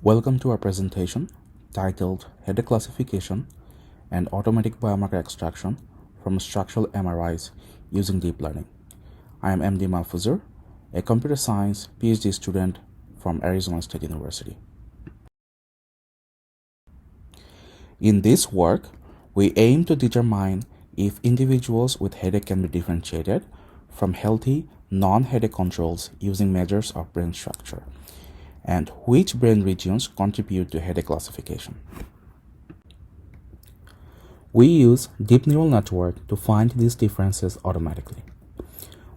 Welcome to our presentation titled Headache Classification and Automatic Biomarker Extraction from Structural MRIs Using Deep Learning. I am MD Mahfuzur, a computer science PhD student from Arizona State University. In this work, we aim to determine if individuals with headache can be differentiated from healthy non-headache controls using measures of brain structure, and which brain regions contribute to headache classification. We use deep neural network to find these differences automatically.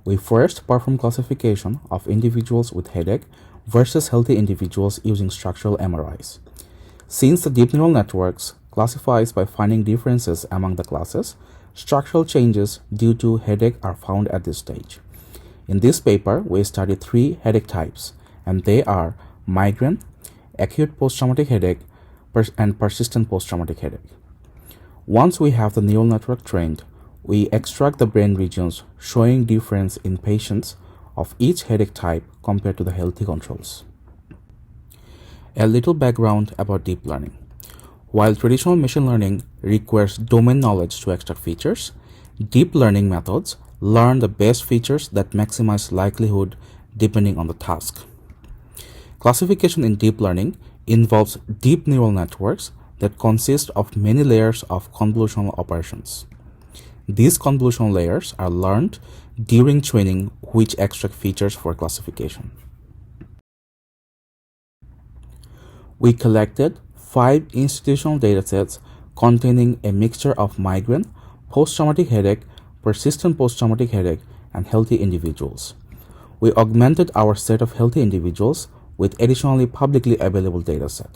We first perform classification of individuals with headache versus healthy individuals using structural MRIs. Since the deep neural networks classifies by finding differences among the classes, structural changes due to headache are found at this stage. In this paper, we studied 3 headache types, and they are migraine, acute post-traumatic headache, and persistent post-traumatic headache. Once we have the neural network trained, we extract the brain regions showing difference in patients of each headache type compared to the healthy controls. A little background about deep learning. While traditional machine learning requires domain knowledge to extract features, deep learning methods learn the best features that maximize likelihood depending on the task. Classification in deep learning involves deep neural networks that consist of many layers of convolutional operations. These convolutional layers are learned during training, which extract features for classification. We collected 5 institutional datasets containing a mixture of migraine, post-traumatic headache, persistent post-traumatic headache, and healthy individuals. We augmented our set of healthy individuals with additionally publicly available dataset.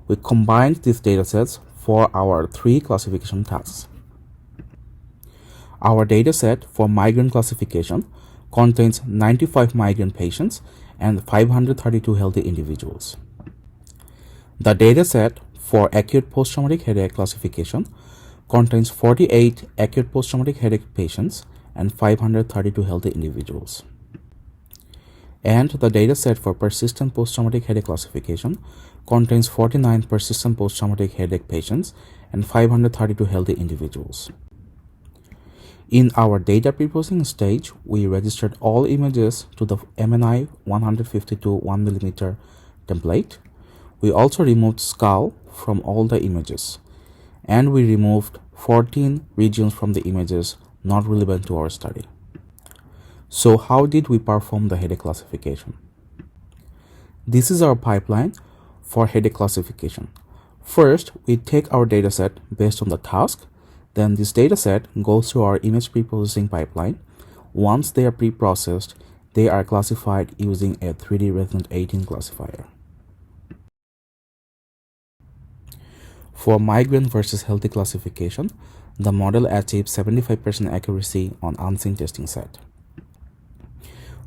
We combined these datasets for our 3 classification tasks. Our dataset for migraine classification contains 95 migraine patients and 532 healthy individuals. The dataset for acute post-traumatic headache classification contains 48 acute post-traumatic headache patients and 532 healthy individuals. And the dataset for persistent post-traumatic headache classification contains 49 persistent post-traumatic headache patients and 532 healthy individuals. In our data preprocessing stage, we registered all images to the MNI 152 1mm template. We also removed skull from all the images, and we removed 14 regions from the images not relevant to our study. So how did we perform the headache classification? This is our pipeline for headache classification. First, we take our dataset based on the task. Then this dataset goes through our image preprocessing pipeline. Once they are preprocessed, they are classified using a 3D Resonant 18 classifier. For migraine versus healthy classification, the model achieves 75% accuracy on unseen testing set.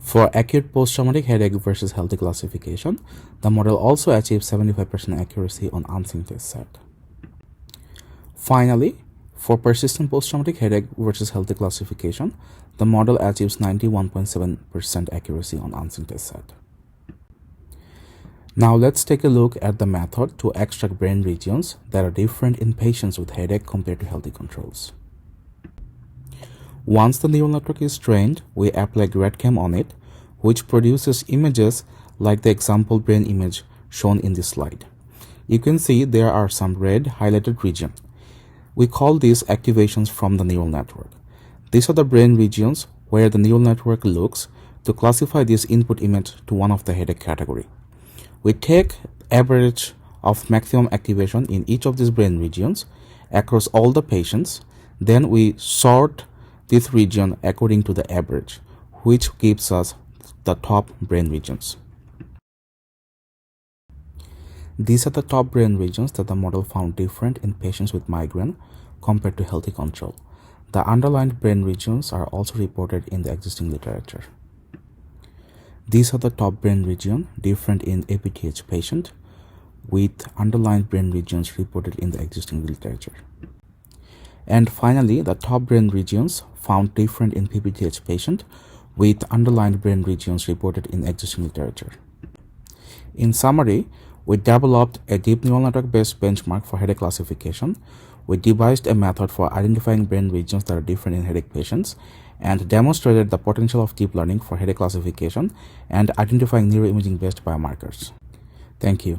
For acute post-traumatic headache versus healthy classification, the model also achieves 75% accuracy on unseen test set. Finally, for persistent post-traumatic headache versus healthy classification, the model achieves 91.7% accuracy on unseen test set. Now let's take a look at the method to extract brain regions that are different in patients with headache compared to healthy controls. Once the neural network is trained, we apply GradCam on it, which produces images like the example brain image shown in this slide. You can see there are some red highlighted regions. We call these activations from the neural network. These are the brain regions where the neural network looks to classify this input image to one of the headache category. We take average of maximum activation in each of these brain regions across all the patients. Then we sort this region according to the average, which gives us the top brain regions. These are the top brain regions that the model found different in patients with migraine compared to healthy control. The underlined brain regions are also reported in the existing literature. These are the top brain region different in APTH patient with underlined brain regions reported in the existing literature. And finally, the top brain regions found different in PPTH patient with underlined brain regions reported in existing literature. In summary, We developed a deep neural network-based benchmark for headache classification. We devised a method for identifying brain regions that are different in headache patients, and demonstrated the potential of deep learning for headache classification and identifying neuroimaging-based biomarkers. Thank you.